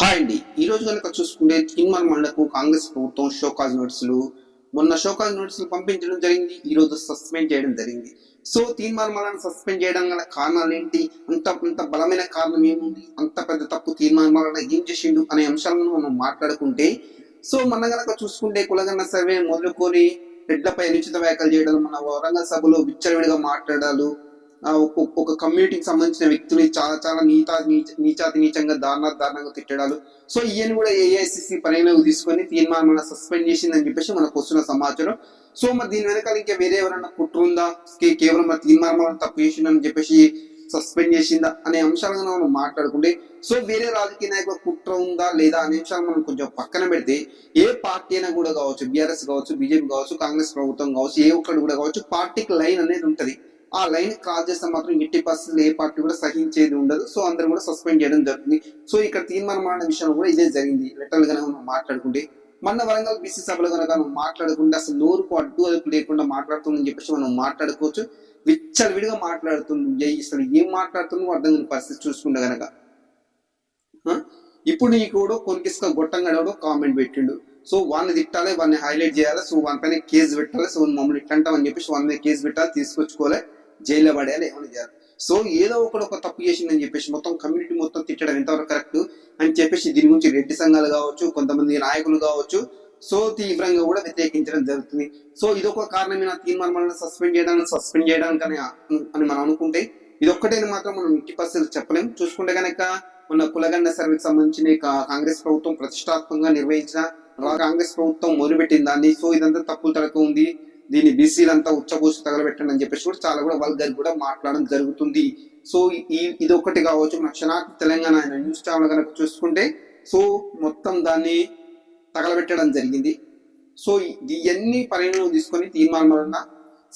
Hi అండి. ఈ రోజు కనుక చూసుకుంటే తీన్మార్మలకు కాంగ్రెస్ ప్రభుత్వం షోకాజ్ నోటీసులు మొన్న షోకాజ్ నోటీసులు పంపించడం జరిగింది. ఈ రోజు సస్పెండ్ చేయడం జరిగింది. సో తీన్మార్మలను సస్పెండ్ చేయడం గల కారణాలు ఏంటి, అంత బలమైన కారణం ఏముంది, అంత పెద్ద తప్పు తీన్మార్మలను ఏం చేసిండు అనే అంశాలను మనం మాట్లాడుకుంటే, సో మన గనక చూసుకుంటే కులగన్న సర్వే మొదలుకొని రెడ్లపై అనుచిత వ్యాఖ్యలు చేయడం, మన వరంగల్ సభలో విచ్చలవిడిగా మాట్లాడాలు, ఒక కమ్యూనిటీకి సంబంధించిన వ్యక్తులు చాలా చాలా నీచాతి నీచంగా దారుణంగా తిట్టడాలు. సో ఈయన కూడా ఏఐసిసి పరిగణలోకి తీసుకొని తీర్మానం సస్పెండ్ చేసిందని చెప్పేసి మనకు వస్తున్న సమాచారం. సో మరి దీని వెనకాల ఇంకా వేరే ఎవరైనా కుట్ర ఉందా, కేవలం మన తీర్మానం తప్పు చేసిందని చెప్పేసి సస్పెండ్ చేసిందా అనే అంశాలను మనం మాట్లాడుకుంటే, సో వేరే రాజకీయ నాయకుల కుట్ర ఉందా లేదా అనే అంశాలను మనం కొంచెం పక్కన పెడితే, ఏ పార్టీ అయినా కూడా కావచ్చు, బీఆర్ఎస్ కావచ్చు, బీజేపీ కావచ్చు, కాంగ్రెస్ ప్రభుత్వం కావచ్చు, ఏ ఒక్కటి కూడా కావచ్చు, పార్టీకి లైన్ అనేది ఉంటది. ఆ లైన్ క్రాస్ చేస్తే మాత్రం 80% ఏ పార్టీ కూడా సహించేది ఉండదు. సో అందరూ కూడా సస్పెండ్ చేయడం జరుగుతుంది. సో ఇక్కడ తీర్మానం విషయంలో కూడా ఇదే జరిగింది. లెటర్లు కనుక మనం మాట్లాడుకుంటే, మన వరంగల్ బీసీ సభలో కనుక మనం మాట్లాడుకుంటే అసలు నోరుకు అడ్డు అదుపు లేకుండా మాట్లాడుతుందని చెప్పేసి మనం మాట్లాడుకోవచ్చు. విచ్చలవిడిగా మాట్లాడుతుంది, అసలు ఏం మాట్లాడుతుందో అర్థం కాని పరిస్థితి చూసుకుంటే కనుక. ఇప్పుడు నీకు కూడా కొనికిసుక గొట్టంగాడో కామెంట్ పెట్టిండు. సో వాడిని తిట్టాలి, వాడిని హైలైట్ చేయాలి, సో వాని పైన కేసు పెట్టాలి, సో మమ్మల్ని ఇట్లంటామని చెప్పేసి వాని మీద కేసు పెట్టాలి, తీసుకొచ్చుకోవాలి, జైల్లో పడేయాలి, ఏమైనా చేయాలి. సో ఏదో ఒక తప్పు చేసిందని చెప్పేసి మొత్తం కమ్యూనిటీ మొత్తం తిట్టడం ఎంతవరకు కరెక్ట్ అని చెప్పేసి దీని గురించి రెడ్డి సంఘాలు కావచ్చు, కొంతమంది నాయకులు కావచ్చు, సో తీవ్రంగా కూడా వ్యతిరేకించడం జరుగుతుంది. సో ఇదొక కారణమైన తీర్మానాలను సస్పెండ్ చేయడానికి అని మనం అనుకుంటే, ఇదొక్కటేని మాత్రం మనం 80% చెప్పలేం. చూసుకుంటే కనుక మన కులగండ సర్వేకి సంబంధించిన కాంగ్రెస్ ప్రభుత్వం ప్రతిష్టాత్మకంగా నిర్వహించిన కాంగ్రెస్ ప్రభుత్వం మొదలుపెట్టిన దాన్ని, సో ఇదంతా తప్పులు తడక ఉంది, దీన్ని బీసీలంతా ఉచ్చబోసి తగలబెట్టండి అని చెప్పేసి కూడా చాలా కూడా వల్గర్ కూడా మాట్లాడడం జరుగుతుంది. సో ఇది ఒకటి కావచ్చు. మన క్షణార్థ తెలంగాణ న్యూస్ ఛానల్ కనుక చూసుకుంటే, సో మొత్తం దాన్ని తగలబెట్టడం జరిగింది. సో ఇవన్నీ పరిగణలో తీసుకొని తీర్మానం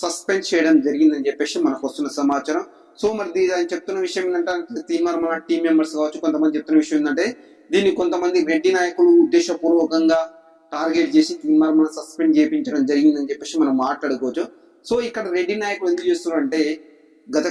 సస్పెండ్ చేయడం జరిగిందని చెప్పేసి మనకు వస్తున్న సమాచారం. సో మరి ఆయన చెప్తున్న విషయం ఏంటంటే, తీర్మానం టీం మెంబర్స్ కావచ్చు, కొంతమంది చెప్తున్న విషయం ఏంటంటే, దీన్ని కొంతమంది రెడ్డి నాయకులు ఉద్దేశపూర్వకంగా టార్గెట్ చేసి తీర్మానం సస్పెండ్ చేయించడం జరిగిందని చెప్పేసి మనం మాట్లాడుకోవచ్చు. సో ఇక్కడ రెడ్డి నాయకులు ఎందుకు చేస్తున్నారు అంటే, గత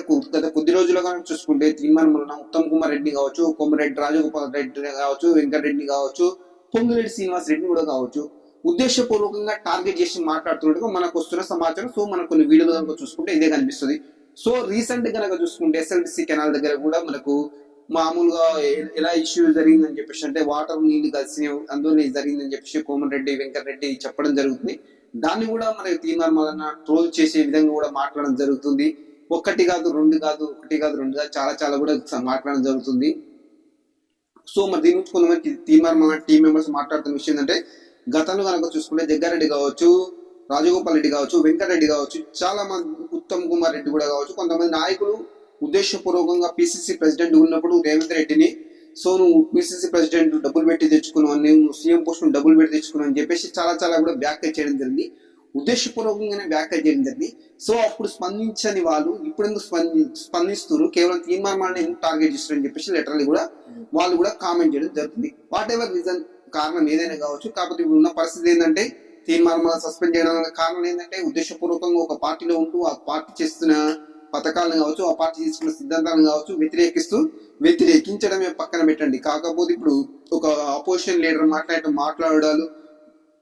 కొద్ది రోజులుగా చూసుకుంటే తీర్మానం ఉత్తమ్ కుమార్ రెడ్డి కావచ్చు, కొమ్మరెడ్డి రాజగోపాల్ రెడ్డి కావచ్చు, వెంకటరెడ్డి కావచ్చు, పొంగిరెడ్డి శ్రీనివాస్ రెడ్డి కూడా కావచ్చు, ఉద్దేశపూర్వకంగా టార్గెట్ చేసి మాట్లాడుతున్నట్టుగా మనకు వస్తున్న సమాచారం. సో మనకు కొన్ని వీడియోలు కనుక చూసుకుంటే ఇదే కనిపిస్తుంది. సో రీసెంట్ కనుక చూసుకుంటే ఎస్ఎల్బిసి కెనాల్ దగ్గర కూడా మనకు మామూలుగా ఎలా ఇష్యూ జరిగిందని చెప్పేసి, అంటే వాటర్ నీళ్లు కలిసి అందులో జరిగిందని చెప్పేసి కోమరెడ్డి వెంకటరెడ్డి చెప్పడం జరుగుతుంది. దాన్ని కూడా మనకి తీర్మానం ట్రోల్ చేసే విధంగా కూడా మాట్లాడడం జరుగుతుంది. ఒకటి కాదు రెండు కాదు చాలా చాలా కూడా మాట్లాడడం జరుగుతుంది. సో మరి దీని నుంచి కొంతమంది తీర్మానం టీం మెంబర్స్ మాట్లాడుతున్న విషయం ఏంటంటే, గతంలో కనుక చూసుకుంటే జగ్గారెడ్డి కావచ్చు, రాజగోపాల్ రెడ్డి కావచ్చు, వెంకటరెడ్డి కావచ్చు, చాలా మంది ఉత్తమ్ కుమార్ రెడ్డి కూడా కావచ్చు, కొంతమంది నాయకులు ఉద్దేశపూర్వకంగా పిసిసి ప్రెసిడెంట్ ఉన్నప్పుడు రేవంత్ రెడ్డిని, సో నువ్వు పిసిసి ప్రెసిడెంట్ డబ్బులు పెట్టి తెచ్చుకున్నావు, నువ్వు సీఎం పోస్ట్ డబ్బులు పెట్టి తెచ్చుకున్నావు అని చెప్పేసి చాలా చాలా కూడా వ్యాఖ్య చేయడం జరిగింది. ఉద్దేశపూర్వకంగానే వ్యాఖ్య చేయడం జరిగింది. సో అప్పుడు స్పందించని వాళ్ళు ఇప్పుడు ఎందుకు స్పందిస్తున్నారు, కేవలం తీర్మానాన్ని ఎందుకు టార్గెట్ చేస్తారని చెప్పేసి లెటర్లు కూడా వాళ్ళు కూడా కామెంట్ చేయడం జరుగుతుంది. వాట్ ఎవర్ రీజన్, కారణం ఏదైనా కావచ్చు. కాకపోతే ఇప్పుడు ఉన్న పరిస్థితి ఏంటంటే, తీర్మానం సస్పెండ్ చేయడానికి కారణం ఏంటంటే, ఉద్దేశపూర్వకంగా ఒక పార్టీలో ఉంటూ ఆ పార్టీ చేస్తున్న పథకాలను కావచ్చు, ఆ పార్టీ తీసుకున్న సిద్ధాంతాలను కావచ్చు వ్యతిరేకించడమే పక్కన పెట్టండి. కాకపోతే ఇప్పుడు ఒక అపోజిషన్ లీడర్ మాట్లాడాలు,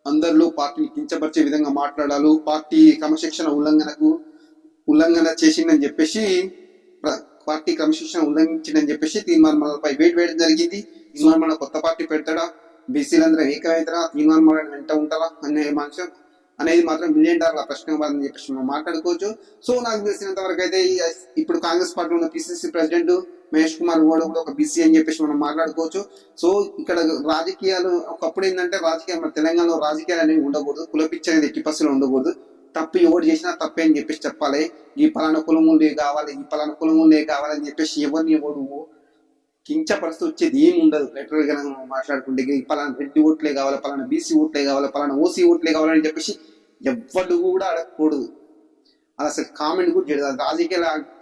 అందరిలో పార్టీని కించపరిచే విధంగా మాట్లాడాలు, పార్టీ క్రమశిక్షణ ఉల్లంఘన చేసిందని చెప్పేసి, పార్టీ క్రమశిక్షణ ఉల్లంఘించిందని చెప్పేసి తీర్మానాలపై వేయడం జరిగింది. తీర్మానం కొత్త పార్టీ పెడతాడా, బీసీలందరూ ఏకమైతారా, తీర్మానం వెంట ఉంటారా అనేది మాత్రం $1 మిలియన్ ప్రశ్న అని చెప్పేసి మనం మాట్లాడుకోవచ్చు. సో నాకు తెలిసినంత వరకు అయితే ఇప్పుడు కాంగ్రెస్ పార్టీలో ఉన్న పిసిసి ప్రెసిడెంట్ మహేష్ కుమార్ గౌడ్ కూడా ఒక బీసీ అని చెప్పేసి మనం మాట్లాడుకోవచ్చు. సో ఇక్కడ రాజకీయాలు ఒకప్పుడు ఏంటంటే, మన తెలంగాణలో రాజకీయాలు అనేవి ఉండకూడదు, కులపిచ్చి అనేది 80% ఉండకూడదు. తప్పు ఎవరు చేసినా తప్పే అని చెప్పేసి చెప్పాలి. ఈ పలానా కులములే కావాలి, ఈ పలానా కులములే కావాలని చెప్పేసి ఎవరు కించపరుస్తూ వచ్చేది ఏమి ఉండదు. లెటర్ గా మాట్లాడుకుంటే పలానా రెడ్డి ఓట్లే కావాలి, పలానా బీసీ ఓట్లే కావాలి, పలానా ఓసీ ఓట్లే కావాలని చెప్పేసి ఎవరు కూడా అడగకూడదు. అది అసలు కామెంట్ కూడా చేయదు.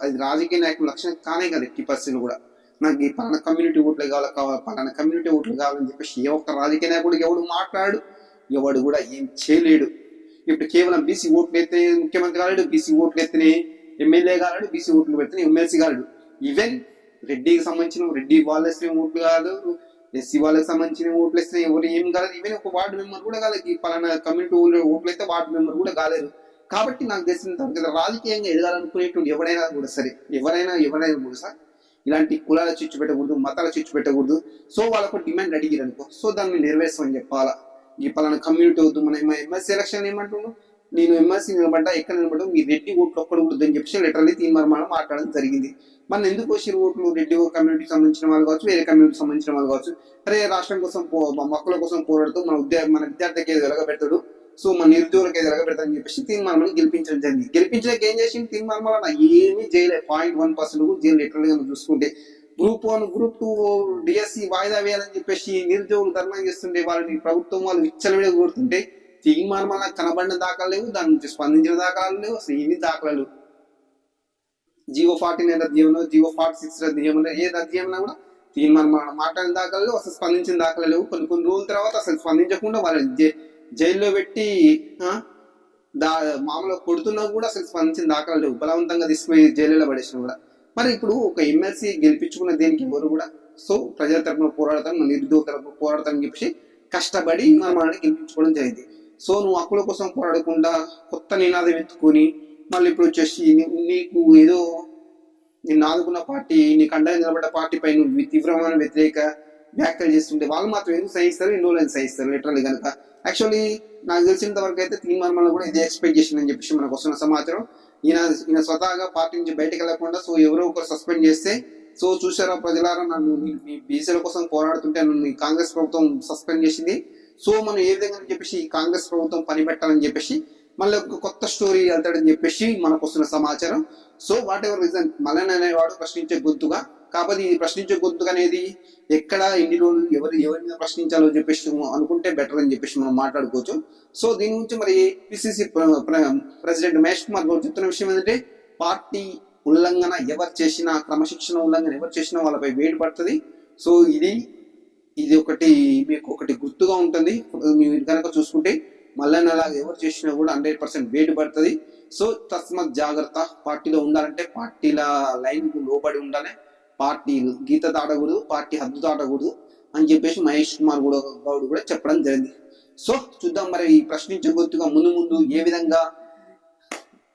అది రాజకీయ నాయకుల లక్షణం కానే కదా 80% కూడా. నాకు ఈ పలానా కమ్యూనిటీ ఓట్లే కావాలి, పలానా కమ్యూనిటీ ఓట్లు కావాలని చెప్పేసి ఏ ఒక్క రాజకీయ నాయకుడు ఎవడు మాట్లాడు, ఎవడు కూడా ఏం చేయలేడు. ఇప్పుడు కేవలం బీసీ ఓట్లు ఎత్తే ముఖ్యమంత్రి కాలేడు, బీసీ ఓట్లు ఎత్తినే ఎమ్మెల్యే కాలేడు, బీసీ ఓట్లు పెడితే ఎమ్మెల్సీ కాలేడు. ఈవెన్ రెడ్డికి సంబంధించిన రెడ్డి వాళ్ళ ఓట్లు కాదు, ఎస్సీ వాళ్ళకి సంబంధించిన ఓట్లు ఇస్తే ఎవరు ఏం కాలేదు, ఈవెన్ ఒక వార్డు మెంబర్ కూడా కాలేదు, ఈ పలానా కమ్యూనిటీ ఓట్లు అయితే వార్డు మెంబర్ కూడా కాలేదు. కాబట్టి నాకు తెలిసినంత వరకు రాజకీయంగా ఎదగాలనుకునేటువంటి ఎవరైనా కూడా సరే, ఎవరైనా కూడా సార్ ఇలాంటి కులాల చిచ్చు పెట్టకూడదు, మతాల చిచ్చు పెట్టకూడదు. సో వాళ్ళకు డిమాండ్ అడిగిరు అనుకో, సో దాన్ని నెరవేర్చమని చెప్పాలా. ఈ పలానా కమ్యూనిటీ వద్దు, మన ఎంఎస్సీ ఎలక్షన్ ఏమంటున్నాను, నేను ఎంఎస్సీ నిలబడ్డా, ఎక్కడ నిలబడ్డా మీ రెడ్డి ఓట్లు ఒక్కడు కూడా అని చెప్పి లిటరల్లీ తీర్మానం మాట్లాడడం జరిగింది. మన ఎందుకు వచ్చిన ఓట్లు రెడ్డి కమ్యూనిటీకి సంబంధించిన వాళ్ళు కావచ్చు, వేరే కమ్యూనిటీకి సంబంధించిన వాళ్ళు కావచ్చు, అరే రాష్ట్రం కోసం మొక్కల కోసం పోరాడుతూ మన విద్యార్థికి ఏదో వెలగబెడతాడు, సో మన నిరుద్యోగులకు ఏదో వెలగబెడతాడని చెప్పేసి తీర్మానం గెలిపించడం జరిగింది. గెలిపించడానికి ఏం చేసింది తీర్మానం, ఏమీ చేయలే, 0.1% కూడా జైలు లిటరల్గా చూసుకుంటే. గ్రూప్ 1 గ్రూప్ 2 డిఎస్సి వాయిదా వేయాలని చెప్పేసి నిరుద్యోగులు ధర్నా చేస్తుంటే, వాళ్ళని ప్రభుత్వం వాళ్ళు విచ్చలవిడ కోరుతుంటే తీర్మానం అలా కనబడిన దాఖలు లేవు, దాని నుంచి స్పందించిన దాఖలాలు లేవు, అసలు ఏమీ దాఖలాలు. జియో 49 రద్దు, జియో 46 రద్దు, ఏ రద్దు కూడా తీర్మానం మాట్లాడిన దాఖలు లేవు, అసలు స్పందించిన దాఖలు లేవు. కొన్ని రోజుల తర్వాత అసలు స్పందించకుండా వాళ్ళని జైల్లో పెట్టి మామూలుగా కొడుతున్నా కూడా అసలు స్పందించిన దాఖలు లేవు, బలవంతంగా తీసుకుపోయి జైల్లో పడేసిన కూడా. మరి ఇప్పుడు ఒక ఎమ్మెల్సీ గెలిపించుకున్న దేనికి ఎవరు కూడా, సో ప్రజల తరపున పోరాడతాం, నిరుద్యోగ తరపున పోరాడతాం అని చెప్పేసి కష్టపడి మనల్ని గెలిపించుకోవడం జరిగింది. సో నువ్వు హక్కుల కోసం పోరాడకుండా కొత్త నినాదం ఎత్తుకొని మళ్ళీ ఇప్పుడు వచ్చేసి నీకు ఏదో నిన్ను ఆదుకున్న పార్టీ, నీకు అండగా నిలబడ్డ పార్టీపై నువ్వు తీవ్రమైన వ్యతిరేక వ్యాఖ్యలు చేస్తుంటే వాళ్ళు మాత్రం ఎందుకు సహిస్తారు, ఎన్నో సహిస్తారు లిటరల్లీ కనుక. యాక్చువల్లీ నాకు తెలిసినంత వరకు అయితే తీర్మానంలో కూడా ఇది ఎక్స్పెక్ట్ చేసిందని చెప్పేసి మనకు వస్తున్న సమాచారం. ఈయన స్వతహాగా పార్టీ నుంచి బయటకు వెళ్లకుండా సో ఎవరో ఒకరు సస్పెండ్ చేస్తే, సో చూసారా ప్రజలారా, నన్ను మీ బీసీల కోసం పోరాడుతుంటే నన్ను కాంగ్రెస్ ప్రభుత్వం సస్పెండ్ చేసింది, సో మనం ఏ విధంగా చెప్పేసి కాంగ్రెస్ ప్రభుత్వం పని పెట్టాలని చెప్పేసి మళ్ళీ ఒక కొత్త స్టోరీ వెళ్తాడని చెప్పేసి మనకు వస్తున్న సమాచారం. So what ever reason Mallanna అనేవాడు ప్రశ్నించే గొంతుగా, కాకపోతే ఇది ప్రశ్నించే గొంతుగా అనేది ఎక్కడ ఎన్ని రోజులు ఎవరి మీద ప్రశ్నించాలో చెప్పేసి అనుకుంటే బెటర్ అని చెప్పేసి మనం మాట్లాడుకోవచ్చు. సో దీని గురించి మరి పిసిసి ప్రెసిడెంట్ మహేష్ కుమార్ గౌడ్ చెప్తున్న విషయం ఏంటంటే, పార్టీ ఉల్లంఘన ఎవరు చేసినా, క్రమశిక్షణ ఉల్లంఘన ఎవరు చేసినా వాళ్ళపై వేడి పడుతుంది. సో ఇది ఒకటి మీకు ఒకటి గుర్తుగా ఉంటుంది. మీరు కనుక చూసుకుంటే మల్లన్న అలాగా ఎవరు చేసినా కూడా 100% వేడి పడుతుంది. సో తస్మత్ జాగ్రత్త, పార్టీలో ఉండాలంటే పార్టీల లైన్ లోబడి ఉండాలి, పార్టీ గీత దాటకూడదు, పార్టీ హద్దు దాటకూడదు అని చెప్పేసి మహేష్ కుమార్ గౌడ్ కూడా చెప్పడం జరిగింది. సో చూద్దాం మరి ఈ ప్రశ్నించే గుర్తుగా ముందు ఏ విధంగా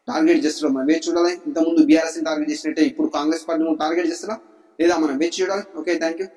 టార్గెట్ చేస్తున్నాం మనం వేచి చూడాలి. ఇంతకుముందు బీఆర్ఎస్ టార్గెట్ చేసినట్టే ఇప్పుడు కాంగ్రెస్ పార్టీ టార్గెట్ చేస్తున్నాం లేదా మనం వేచి చూడాలి. Okay, thank you.